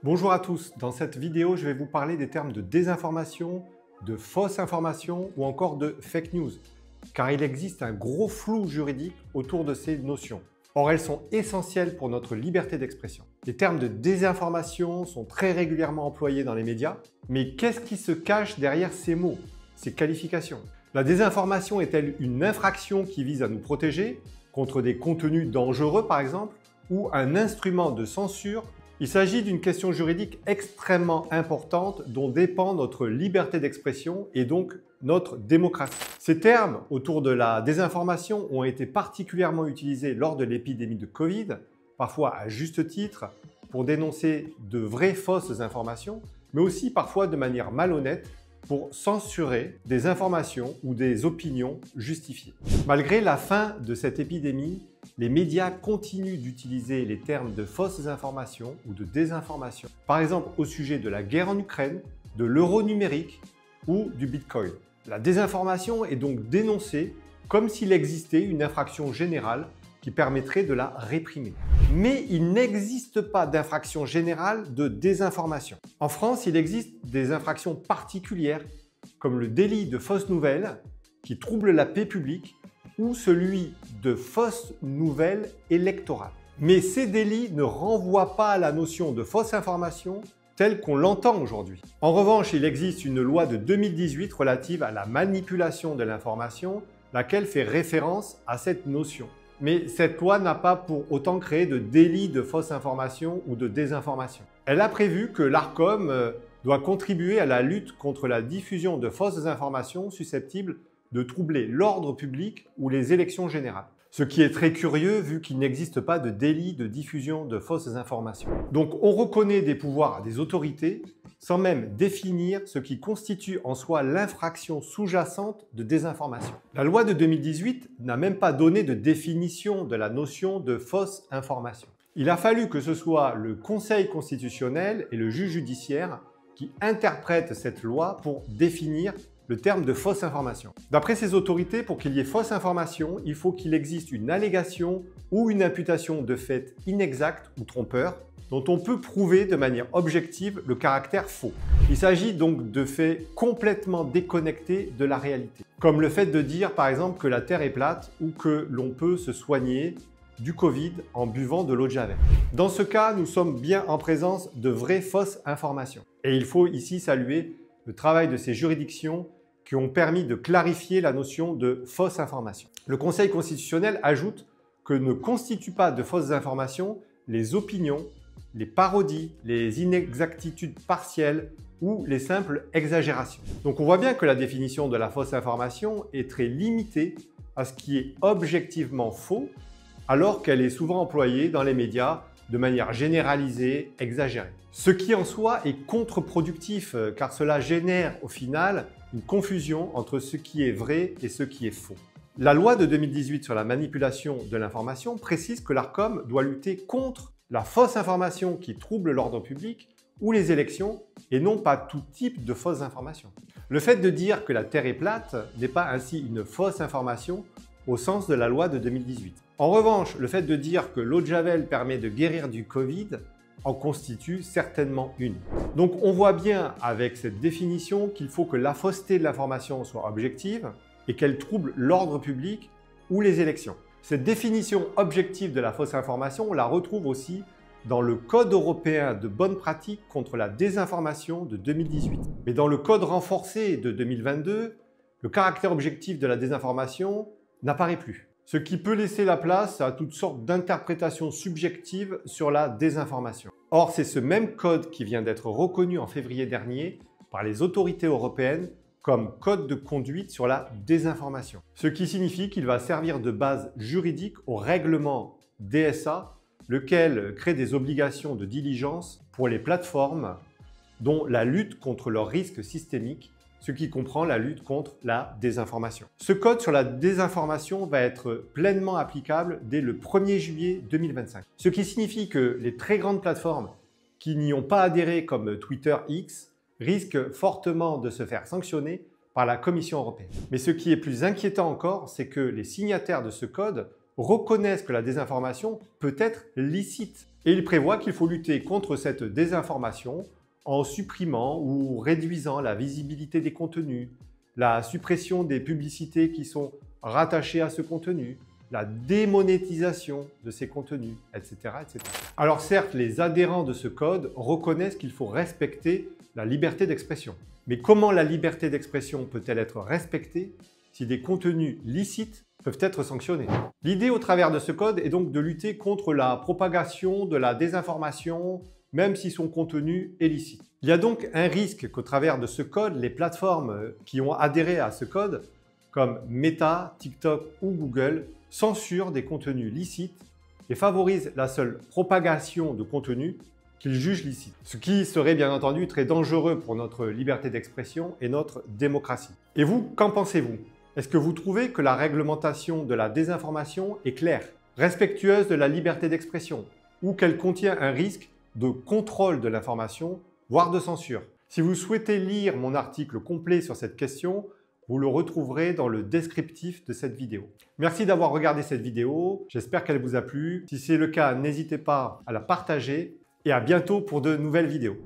Bonjour à tous, dans cette vidéo je vais vous parler des termes de désinformation, de fausse information ou encore de fake news, car il existe un gros flou juridique autour de ces notions. Or elles sont essentielles pour notre liberté d'expression. Les termes de désinformation sont très régulièrement employés dans les médias, mais qu'est-ce qui se cache derrière ces mots, ces qualifications? La désinformation est-elle une infraction qui vise à nous protéger contre des contenus dangereux par exemple, ou un instrument de censure? Il s'agit d'une question juridique extrêmement importante dont dépend notre liberté d'expression et donc notre démocratie. Ces termes autour de la désinformation ont été particulièrement utilisés lors de l'épidémie de Covid, parfois à juste titre, pour dénoncer de vraies fausses informations, mais aussi parfois de manière malhonnête pour censurer des informations ou des opinions justifiées. Malgré la fin de cette épidémie, les médias continuent d'utiliser les termes de fausses informations ou de désinformation, par exemple au sujet de la guerre en Ukraine, de l'euro numérique ou du Bitcoin. La désinformation est donc dénoncée comme s'il existait une infraction générale qui permettrait de la réprimer. Mais il n'existe pas d'infraction générale de désinformation. En France, il existe des infractions particulières comme le délit de fausses nouvelles qui trouble la paix publique ou celui de fausses nouvelles électorales. Mais ces délits ne renvoient pas à la notion de fausse information telle qu'on l'entend aujourd'hui. En revanche, il existe une loi de 2018 relative à la manipulation de l'information, laquelle fait référence à cette notion. Mais cette loi n'a pas pour autant créé de délit de fausse information ou de désinformation. Elle a prévu que l'Arcom doit contribuer à la lutte contre la diffusion de fausses informations susceptibles de troubler l'ordre public ou les élections générales. Ce qui est très curieux vu qu'il n'existe pas de délit de diffusion de fausses informations. Donc on reconnaît des pouvoirs à des autorités sans même définir ce qui constitue en soi l'infraction sous-jacente de désinformation. La loi de 2018 n'a même pas donné de définition de la notion de fausse information. Il a fallu que ce soit le Conseil constitutionnel et le juge judiciaire qui interprètent cette loi pour définir le terme de fausse information. D'après ces autorités, pour qu'il y ait fausse information, il faut qu'il existe une allégation ou une imputation de fait inexact ou trompeur dont on peut prouver de manière objective le caractère faux. Il s'agit donc de faits complètement déconnectés de la réalité, comme le fait de dire par exemple que la Terre est plate ou que l'on peut se soigner du Covid en buvant de l'eau de Javel. Dans ce cas, nous sommes bien en présence de vraies fausses informations. Et il faut ici saluer le travail de ces juridictions qui ont permis de clarifier la notion de fausse information. Le Conseil constitutionnel ajoute que ne constituent pas de fausses informations les opinions, les parodies, les inexactitudes partielles ou les simples exagérations. Donc on voit bien que la définition de la fausse information est très limitée à ce qui est objectivement faux, alors qu'elle est souvent employée dans les médias de manière généralisée, exagérée. Ce qui en soi est contre-productif car cela génère au final une confusion entre ce qui est vrai et ce qui est faux. La loi de 2018 sur la manipulation de l'information précise que l'Arcom doit lutter contre la fausse information qui trouble l'ordre public ou les élections et non pas tout type de fausses informations. Le fait de dire que la Terre est plate n'est pas ainsi une fausse information au sens de la loi de 2018. En revanche, le fait de dire que l'eau de Javel permet de guérir du Covid en constitue certainement une. Donc on voit bien avec cette définition qu'il faut que la fausseté de l'information soit objective et qu'elle trouble l'ordre public ou les élections. Cette définition objective de la fausse information, on la retrouve aussi dans le Code européen de bonnes pratiques contre la désinformation de 2018. Mais dans le Code renforcé de 2022, le caractère objectif de la désinformation n'apparaît plus, ce qui peut laisser la place à toutes sortes d'interprétations subjectives sur la désinformation. Or, c'est ce même code qui vient d'être reconnu en février dernier par les autorités européennes comme code de conduite sur la désinformation. Ce qui signifie qu'il va servir de base juridique au règlement DSA, lequel crée des obligations de diligence pour les plateformes, dont la lutte contre leurs risques systémiques, ce qui comprend la lutte contre la désinformation. Ce code sur la désinformation va être pleinement applicable dès le 1er juillet 2025. Ce qui signifie que les très grandes plateformes qui n'y ont pas adhéré comme Twitter X risquent fortement de se faire sanctionner par la Commission européenne. Mais ce qui est plus inquiétant encore, c'est que les signataires de ce code reconnaissent que la désinformation peut être licite. Et ils prévoient qu'il faut lutter contre cette désinformation en supprimant ou réduisant la visibilité des contenus, la suppression des publicités qui sont rattachées à ce contenu, la démonétisation de ces contenus, etc., etc. Alors certes, les adhérents de ce code reconnaissent qu'il faut respecter la liberté d'expression. Mais comment la liberté d'expression peut-elle être respectée si des contenus licites peuvent être sanctionnés? L'idée au travers de ce code est donc de lutter contre la propagation de la désinformation, même si son contenu est licite. Il y a donc un risque qu'au travers de ce code, les plateformes qui ont adhéré à ce code, comme Meta, TikTok ou Google, censurent des contenus licites et favorisent la seule propagation de contenus qu'ils jugent licites. Ce qui serait bien entendu très dangereux pour notre liberté d'expression et notre démocratie. Et vous, qu'en pensez-vous? Est-ce que vous trouvez que la réglementation de la désinformation est claire, respectueuse de la liberté d'expression, ou qu'elle contient un risque de contrôle de l'information, voire de censure? Si vous souhaitez lire mon article complet sur cette question, vous le retrouverez dans le descriptif de cette vidéo. Merci d'avoir regardé cette vidéo, j'espère qu'elle vous a plu. Si c'est le cas, n'hésitez pas à la partager et à bientôt pour de nouvelles vidéos.